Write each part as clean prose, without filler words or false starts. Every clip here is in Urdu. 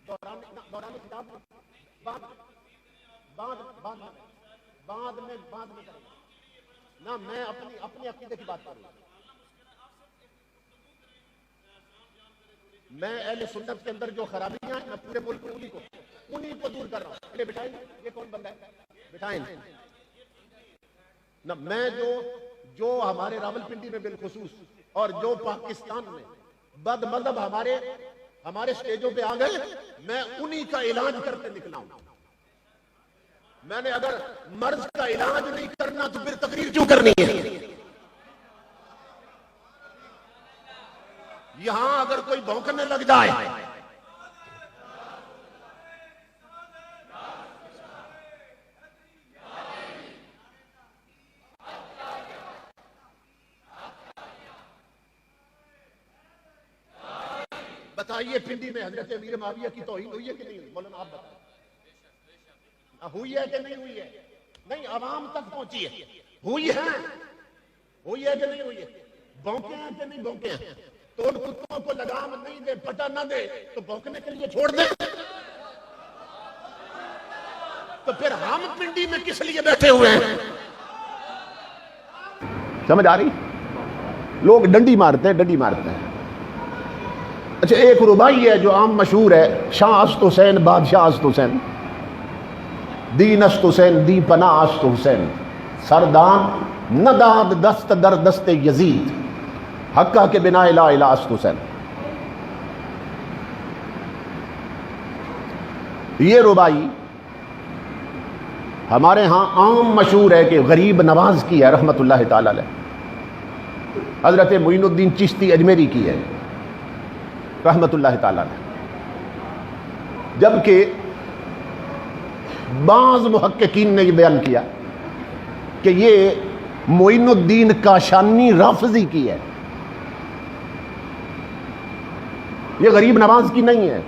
دوران کتاب بعد میں کروں گا نہ، میں اپنے عقیدے کی بات کر رہا ہوں. میں اہل سنت کے اندر جو خرابیاں ہیں میں پورے ملک میں انہی کو دور کر رہا ہوں. بٹھائیں، یہ کون بندہ ہے؟ بٹھائیں نہ. میں جو ہمارے راولپنڈی میں بالخصوص اور جو پاکستان میں بد مذہب ہمارے سٹیجوں پہ آ گئے، میں انہی کا علاج کرتے نکلا ہوں. میں نے اگر مرض کا علاج نہیں کرنا تو پھر تقریر کیوں کرنی ہے؟ یہاں اگر کوئی بھونکنے لگ جائے بتائیے، پنڈی میں حضرت امیر معاویہ کی توہین ہوئی ہے کہ نہیں ہوئی؟ مولانا آپ بتائیں، ہوئی ہے کہ نہیں ہوئی ہے؟ نہیں، عوام تک پہنچی ہے. ہوئی ہے کہ نہیں ہوئی ہے؟ بھونکے ہیں کہ نہیں بھونکے ہیں؟ تو ان کتوں کو لگام نہیں دے، پتہ نہ دے تو بھونکنے کے لیے چھوڑ دے. تو پھر ہم پنڈی میں کس لیے بیٹھے ہوئے ہیں؟ سمجھ آ رہی؟ لوگ ڈنڈی مارتے ہیں. اچھا، ایک ربائی ہے جو عام مشہور ہے، شاہ است حسین بادشاہ است حسین، دین است حسین دی پناہ است حسین، سردان نداد دست در دست یزید، حقہ کے بنا الہ الہ است حسین. یہ ربائی ہمارے ہاں عام مشہور ہے کہ غریب نواز کی ہے رحمت اللہ تعالی علیہ، حضرت معین الدین چشتی اجمیری کی ہے رحمت اللہ تعالی علیہ. جبکہ بعض محققین نے یہ بیان کیا کہ یہ معین الدین کاشانی رافضی کی ہے، یہ غریب نواز کی نہیں ہے.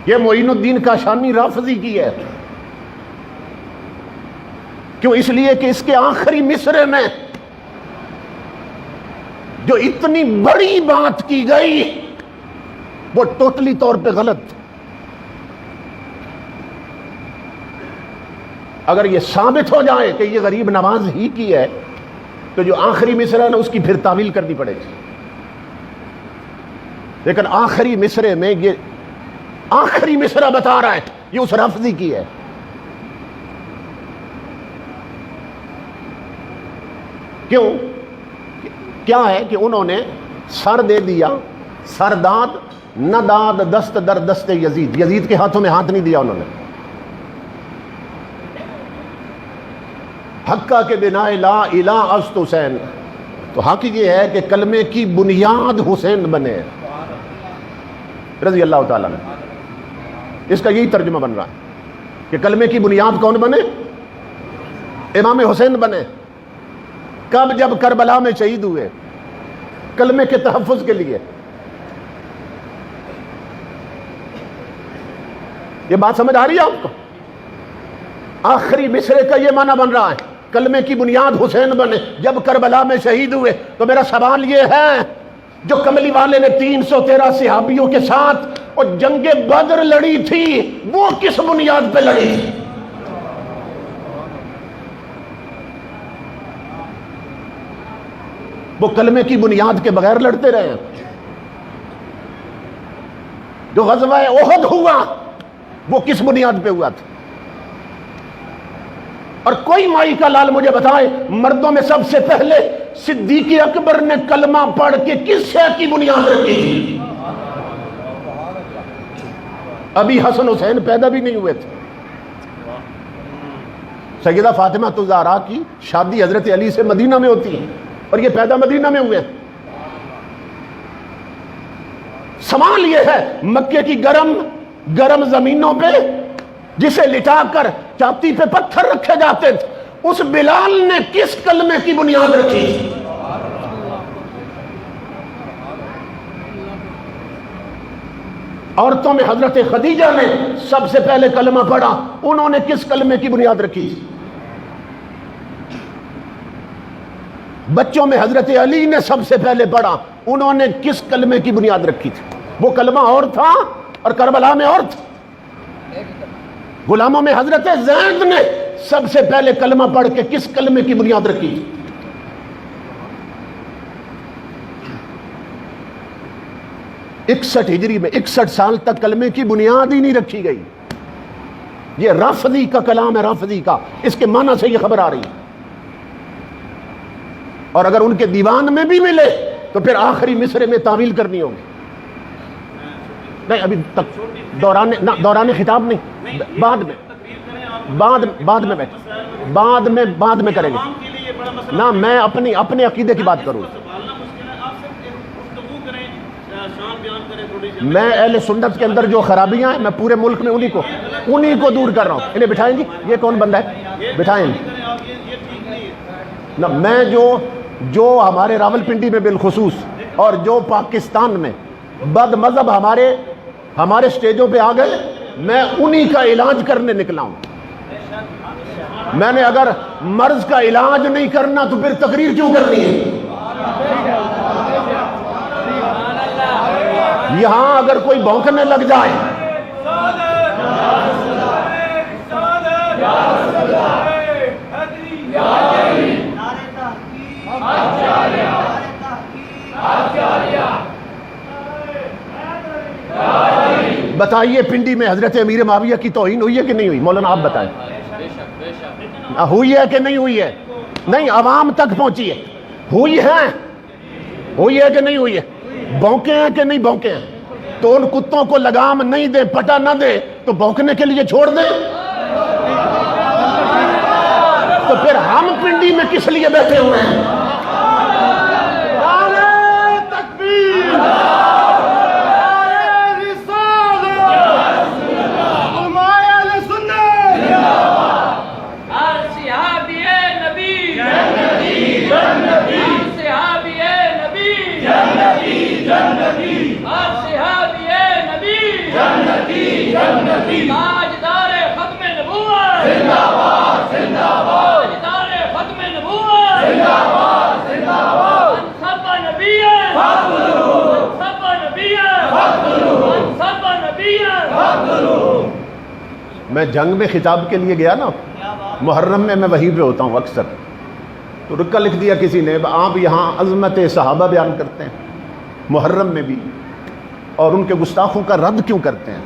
یہ معین الدین کاشانی رافضی کی ہے. کیوں؟ اس لیے کہ اس کے آخری مصرے میں جو اتنی بڑی بات کی گئی وہ ٹوٹلی طور پہ غلط. اگر یہ ثابت ہو جائے کہ یہ غریب نواز ہی کی ہے تو جو آخری مصرع ہے اس کی پھر تعویل کرنی پڑے گی. لیکن آخری مصرے میں یہ آخری مصرع بتا رہا ہے یہ اس رافضی کی ہے. کیوں؟ کیا ہے کہ انہوں نے سر دے دیا، سرداد نداد دست در دست یزید، یزید کے ہاتھوں میں ہاتھ نہیں دیا انہوں نے. حقہ کے بنا لا الہ است حسین، تو حق یہ ہے کہ کلمے کی بنیاد حسین بنے رضی اللہ تعالیٰ عنہ. اس کا یہی ترجمہ بن رہا ہے کہ کلمے کی بنیاد کون بنے؟ امام حسین بنے. کب؟ جب کربلا میں شہید ہوئے کلمے کے تحفظ کے لیے. یہ بات سمجھ آ رہی ہے آپ کو؟ آخری مصرے کا یہ معنی بن رہا ہے کلمے کی بنیاد حسین بنے جب کربلا میں شہید ہوئے. تو میرا سوال یہ ہے، جو کملی والے نے 313 صحابیوں کے ساتھ اور جنگ بدر لڑی تھی وہ کس بنیاد پہ لڑی تھی؟ وہ کلمے کی بنیاد کے بغیر لڑتے رہے. جو غزوہ احد ہوا وہ کس بنیاد پہ ہوا تھا؟ اور کوئی مائی کا لال مجھے بتائے مردوں میں سب سے پہلے صدیق اکبر نے کلمہ پڑھ کے کس شے کی بنیاد رکھی تھی؟ ابھی حسن حسین پیدا بھی نہیں ہوئے تھے. سیدہ فاطمہ الزہرا کی شادی حضرت علی سے مدینہ میں ہوتی ہے اور یہ پیدا مدینہ میں ہوئے. سوال یہ ہے مکے کی گرم زمینوں پہ جسے لٹا کر چھاتی پہ پتھر رکھے جاتے تھے اس بلال نے کس کلمے کی بنیاد رکھی؟ عورتوں میں حضرت خدیجہ نے سب سے پہلے کلمہ پڑھا، انہوں نے کس کلمے کی بنیاد رکھی؟ بچوں میں حضرت علی نے سب سے پہلے پڑھا، انہوں نے کس کلمے کی بنیاد رکھی تھی؟ وہ کلمہ اور تھا اور کربلا میں اور تھا. غلاموں میں حضرت زید نے سب سے پہلے کلمہ پڑھ کے کس کلمے کی بنیاد رکھی؟ 61 ہجری میں 61 سال تک کلمے کی بنیاد ہی نہیں رکھی گئی. یہ رافضی کا کلام ہے، رافضی کا، اس کے معنی سے یہ خبر آ رہی ہے. اور اگر ان کے دیوان میں بھی ملے تو پھر آخری مصرے میں تعویل کرنی ہوگی. نہیں ابھی تک دوران خطاب نہیں، بعد میں کریں گے نا. میں اپنے عقیدے کی بات کروں. میں اہل سنت کے اندر جو خرابیاں ہیں میں پورے ملک میں انہی کو دور کر رہا ہوں. انہیں بٹھائیں گی، یہ کون بندہ ہے؟ بٹھائیں گے نا. میں جو ہمارے راول پنڈی میں بالخصوص اور جو پاکستان میں بد مذہب ہمارے سٹیجوں پہ آ گئے، میں انہی کا علاج کرنے نکلا ہوں. میں نے اگر مرض کا علاج نہیں کرنا تو پھر تقریر کیوں کرنی ہے؟ یہاں اگر کوئی بھونکنے لگ جائے بتائیے پنڈی میں حضرت امیر معاویہ کی توہین ہوئی ہے کہ نہیں ہوئی؟ مولانا آپ بتائیں، ہوئی ہے کہ نہیں ہوئی ہے؟ نہیں، عوام تک پہنچی ہے. ہوئی ہے کہ نہیں ہوئی ہے؟ بھونکے ہیں کہ نہیں بھونکے ہیں؟ تو ان کتوں کو لگام نہیں دے، پٹا نہ دے تو بھونکنے کے لیے چھوڑ دیں. تو پھر ہم پنڈی میں کس لیے بیٹھے ہوئے ہیں؟ تاجدار ختم نبوت زندہ باد، زندہ باد. تاجدار ختم نبوت زندہ باد، زندہ باد. انصب نبی فضلو، انصب نبی فضلو، انصب نبی فضلو. میں جنگ میں خطاب کے لیے گیا نا، محرم میں وہیں پہ ہوتا ہوں اکثر. تو رکا لکھ دیا کسی نے، آپ یہاں عظمت صحابہ بیان کرتے ہیں محرم میں بھی، اور ان کے گستاخوں کا رد کیوں کرتے ہیں؟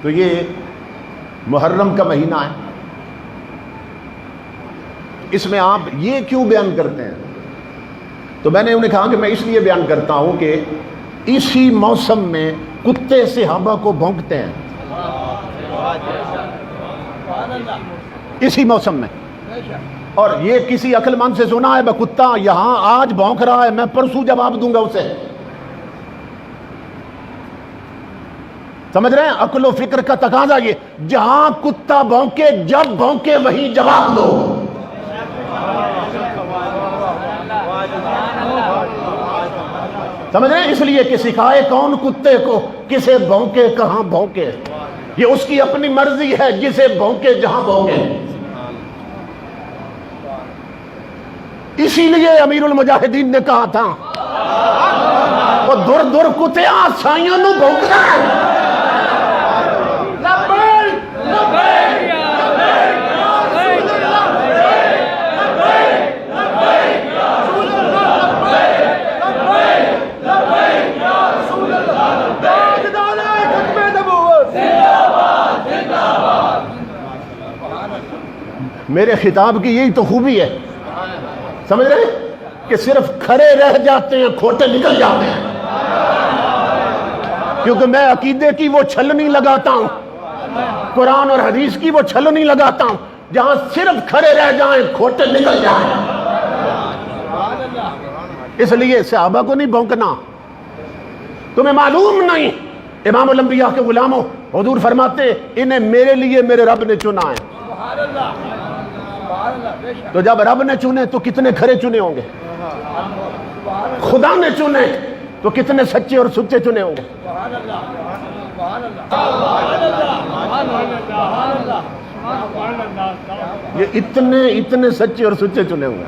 تو یہ محرم کا مہینہ ہے، اس میں آپ یہ کیوں بیان کرتے ہیں؟ تو میں نے انہیں کہا کہ میں اس لیے بیان کرتا ہوں کہ اسی موسم میں کتے صحابہ کو بھونکتے ہیں، اسی موسم میں. اور یہ کسی عقل مند سے سنا ہے؟ کتا یہاں آج بھونک رہا ہے، میں پرسوں جواب دوں گا اسے. سمجھ رہے ہیں؟ عقل و فکر کا تقاضا یہ، جہاں کتا بھونکے جب بھونکے وہیں جواب دو. سمجھ رہے ہیں؟ اس لیے کہ سکھائے کون کتے کو کسے بھونکے کہاں بھونکے، یہ اس کی اپنی مرضی ہے، جسے بھونکے جہاں بھونکے. اسی لیے امیر المجاہدین نے کہا تھا وہ در در کتیاں سائیوں نو بھونکنا ہے. میرے خطاب کی یہی تو خوبی ہے، سمجھ رہے ہیں؟ کہ صرف کھڑے رہ جاتے ہیں، کھوٹے نکل جاتے ہیں. کیونکہ میں عقیدے کی وہ چھلنی لگاتا ہوں، قرآن اور حدیث کی وہ چھلنی لگاتا ہوں، جہاں صرف کھڑے رہ جائیں کھوٹے نکل جائیں. اس لیے صحابہ کو نہیں بھونکنا. تمہیں معلوم نہیں، امام الانبیاء کے غلاموں، حضور فرماتے انہیں میرے لیے میرے رب نے چنا ہے. تو جب رب نے چنے تو کتنے کھرے چنے ہوں گے؟ خدا نے چنے تو کتنے سچے اور سچے چنے ہوں گے؟ یہ اتنے سچے اور سچے چنے ہوں گے.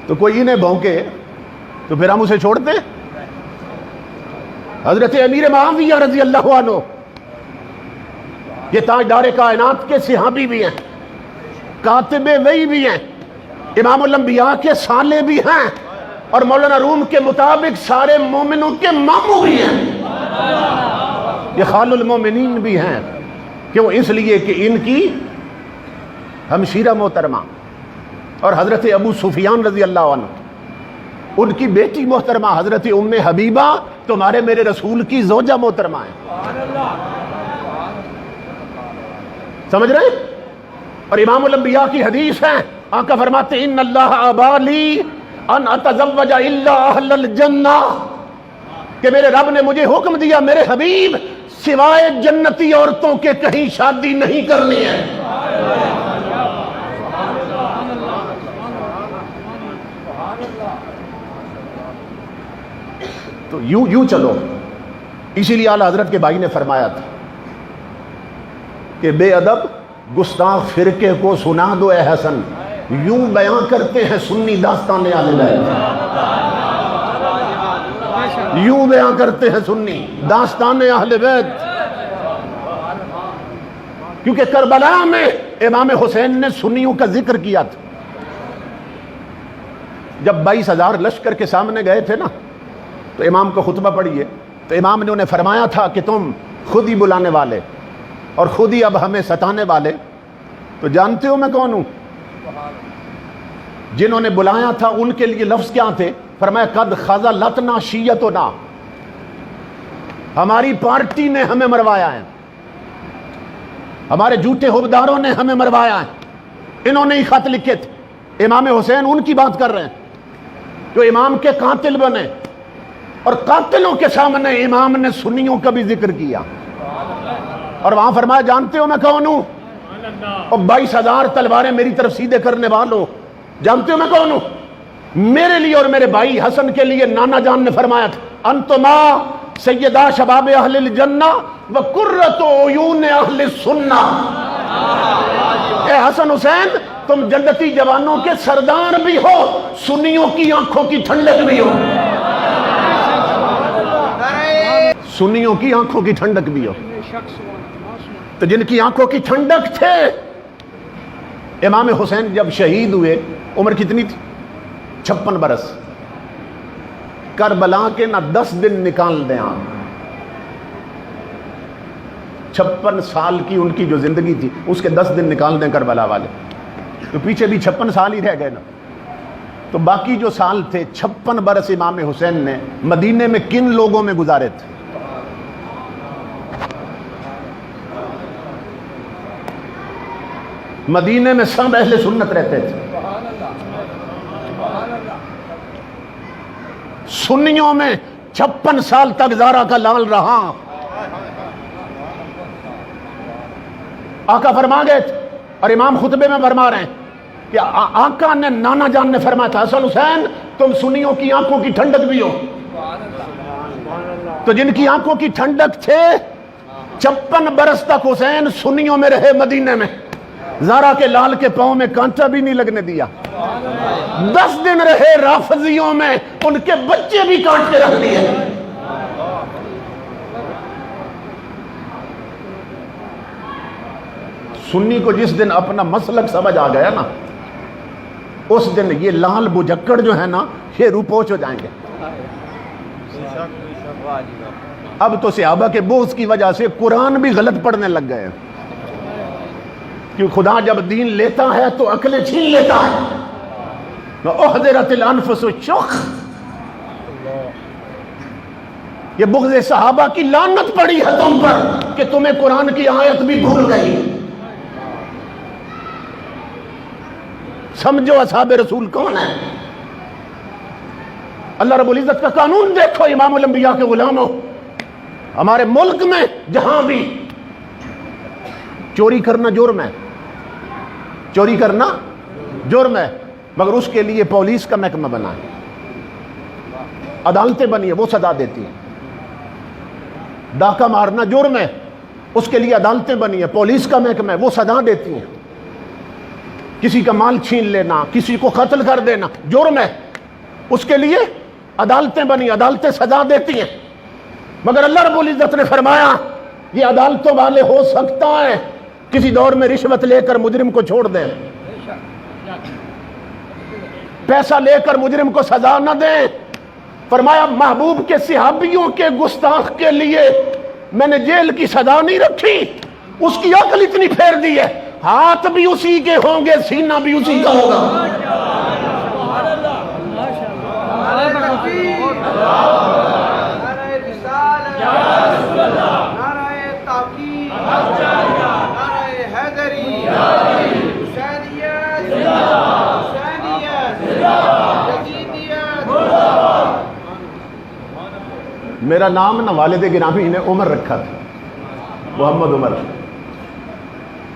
تو کوئی انہیں بھونکے تو پھر ہم اسے چھوڑتے؟ حضرت امیر معاویہ رضی اللہ عنہ یہ تاجدار کائنات کے صحابی بھی ہیں، کاتب وحی بھی ہیں، امام الانبیاء کے سالے بھی ہیں، اور مولانا روم کے مطابق سارے مومنوں کے ماموں بھی ہیں، یہ خال المومنین بھی ہیں۔ کیوں؟ اس لیے کہ ان کی ہمشیرہ محترمہ اور حضرت ابو سفیان رضی اللہ عنہ، ان کی بیٹی محترمہ حضرت ام حبیبہ تمہارے میرے رسول کی زوجہ محترمہ ہے، سمجھ رہے؟ اور امام الانبیاء کی حدیث ہے، آقا فرماتے ان اللہ ابا لی ان اتزوج الا اہل الجنہ، کہ میرے رب نے مجھے حکم دیا میرے حبیب سوائے جنتی عورتوں کے کہیں شادی نہیں کرنی ہے۔ تو یوں چلو، اسی لیے اعلیٰ حضرت کے بھائی نے فرمایا تھا کہ بے ادب گستاخ فرقے کو سنا دو اے حسن، یوں بیان کرتے ہیں سنی داستان اہل بیت، یوں بیان کرتے ہیں سنی داستان اہل بیت۔ کیونکہ کربلا میں امام حسین نے سنیوں کا ذکر کیا تھا، جب 22,000 لشکر کے سامنے گئے تھے نا تو امام کو خطبہ پڑھیے، تو امام نے انہیں فرمایا تھا کہ تم خود ہی بلانے والے اور خود ہی اب ہمیں ستانے والے، تو جانتے ہو میں کون ہوں؟ جنہوں نے بلایا تھا ان کے لیے لفظ کیا تھے؟ فرمایا قد خذلتنا شیعتنا، ہماری پارٹی نے ہمیں مروایا ہے، ہمارے جھوٹے حکمرانوں نے ہمیں مروایا ہے۔ انہوں نے ہی خط لکھے تھے، امام حسین ان کی بات کر رہے ہیں جو امام کے قاتل بنے، اور قاتلوں کے سامنے امام نے سنیوں کا بھی ذکر کیا، اور وہاں فرمایا جانتے ہو میں کون ہوں؟ اور 22,000 تلواریں میری طرف سیدھے کرنے والوں، جانتے ہو میں کون ہوں؟ میرے لیے اور میرے بھائی حسن کے لیے نانا جان نے فرمایا تھا انتما سیدہ شباب اہل الجنہ وقرۃ عیون اہل السنہ، اے حسن حسین تم جنتی جوانوں کے سردار بھی ہو، سنیوں کی آنکھوں کی ٹھنڈک بھی ہو، سنیوں کی آنکھوں کی ٹھنڈک بھی ہو۔ تو جن کی آنکھوں کی ٹھنڈک تھے، امام حسین جب شہید ہوئے عمر کتنی تھی؟ 56 برس۔ کربلا کے نہ 10 دن نکال دیں آپ، 56 سال کی ان کی جو زندگی تھی اس کے 10 دن نکال دیں کربلا والے، تو پیچھے بھی 56 سال ہی رہ گئے نا۔ تو باقی جو سال تھے 56 برس امام حسین نے مدینے میں کن لوگوں میں گزارے تھے؟ مدینے میں سب اہل سنت رہتے تھے، سنیوں میں 56 سال تک زارا کا لال رہا۔ آقا فرما گئے تھے اور امام خطبے میں فرما رہے ہیں کہ آقا نے نانا جان نے فرمایا تھا حسن حسین تم سنیوں کی آنکھوں کی ٹھنڈک بھی ہو۔ تو جن کی آنکھوں کی ٹھنڈک تھے 56 برس تک حسین سنیوں میں رہے، مدینے میں زارا کے لال کے پاؤں میں کانٹا بھی نہیں لگنے دیا، 10 دن رہے رافضیوں میں، ان کے بچے بھی کاٹ کے رکھ دیے۔ سنی کو جس دن اپنا مسلک سمجھ آ گیا نا، اس دن یہ لال بجکڑ جو ہے نا یہ روپوش ہو جائیں گے۔ اب تو صحابہ کے بوجھ کی وجہ سے قرآن بھی غلط پڑھنے لگ گئے، کیوں خدا جب دین لیتا ہے تو عقلیں چھین لیتا ہے۔ وَأُحْضِرَتِ الْأَنفُسُ الشُّحَّ، یہ بغض صحابہ کی لعنت پڑی ہے تم پر کہ تمہیں قرآن کی آیت بھی بھول گئی۔ سمجھو اصحاب رسول کون ہے؟ اللہ رب العزت کا قانون دیکھو امام الانبیاء کے غلاموں، ہمارے ملک میں جہاں بھی چوری کرنا جرم ہے، چوری کرنا جرم ہے، مگر اس کے لیے پولیس کا محکمہ بنا ہے، عدالتیں بنی ہیں وہ سزا دیتی ہیں۔ ڈاکہ مارنا جرم ہے، اس کے لیے عدالتیں بنی ہیں، پولیس کا محکمہ ہے وہ سزا دیتی ہیں۔ کسی کا مال چھین لینا، کسی کو قتل کر دینا جرم ہے، اس کے لیے عدالتیں بنی، عدالتیں سزا دیتی ہیں، مگر اللہ رب العزت نے فرمایا یہ عدالتوں والے ہو سکتا ہے کسی دور میں رشوت لے کر مجرم کو چھوڑ دیں، پیسہ لے کر مجرم کو سزا نہ دیں۔ فرمایا محبوب کے صحابیوں کے گستاخ کے لیے میں نے جیل کی سزا نہیں رکھی، اس کی عقل اتنی پھیر دی ہے، ہاتھ بھی اسی کے ہوں گے، سینہ بھی اسی کا ہوگا۔ میرا نام نہ والد گرامی نے عمر رکھا تھا، محمد عمر،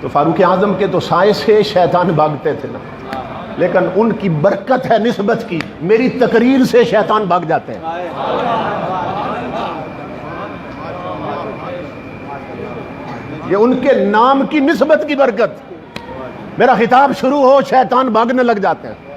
تو فاروق اعظم کے تو سائے سے شیطان بھاگتے تھے نا، لیکن ان کی برکت ہے نسبت کی، میری تقریر سے شیطان بھاگ جاتے ہیں۔ یہ ان کے نام کی نسبت کی برکت، میرا خطاب شروع ہو شیطان بھاگنے لگ جاتے ہیں۔